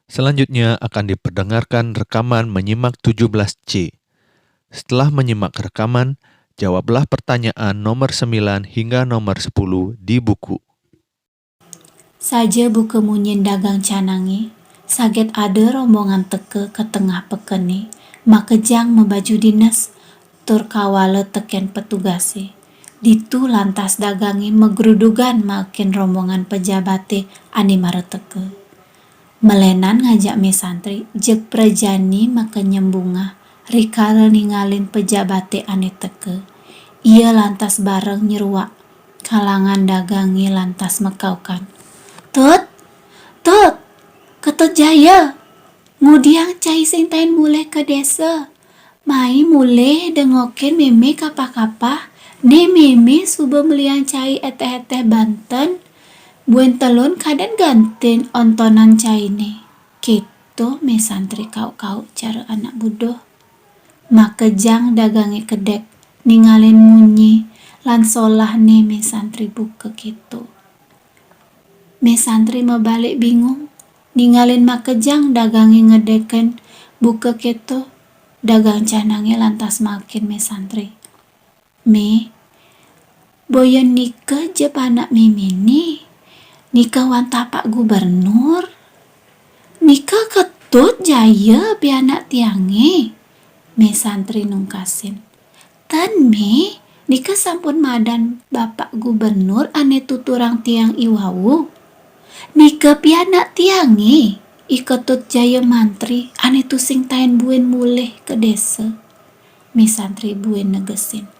Selanjutnya akan diperdengarkan rekaman menyimak 17C. Setelah menyimak rekaman, jawablah pertanyaan nomor 9 hingga nomor 10 di buku. Saja buka munyin dagang canangi, saget ada rombongan teke ke tengah pekene, makejang membaju dinas, tur kawala teken petugase. Ditu lantas dagangi megrudugan makin rombongan pejabate ane mareteke. Melenan ngajak me santri, jek prajani maka nyembunga, rikala ningalin pejabate ane teke. Ia lantas bareng nyeruak, kalangan dagangi lantas mekaukan. Tut, tut, ketut jaya, ngudiang cai sing tain mulai ke desa. Mai mulai dengokin meme kapah-kapah, ne meme suba meliang cai eteh-eteh Banten, buen telun kaden gantin ontonan cai ne. Gitu me santri kau-kau cara anak budoh. Makejang dagangi kedek, ningalin munyi, lan solah ne me santri buka gitu. Me santri mebalik bingung, ningalin makejang dagangi ngedeken, buka keto, dagang canangi lantas makin me santri. Me, boyan nikah je anak mimi nih, nikah wan tapak gubernur, nikah ketut jaya bi anak tiange, me santri nungkasin. Tan me, nikah sampun madan bapak gubernur ane tuturang tiang iwawu. Nika pianak tiange, iketut jaya mantri, ane tusing tain buen muleh ke desa. Mi santri buen negesin.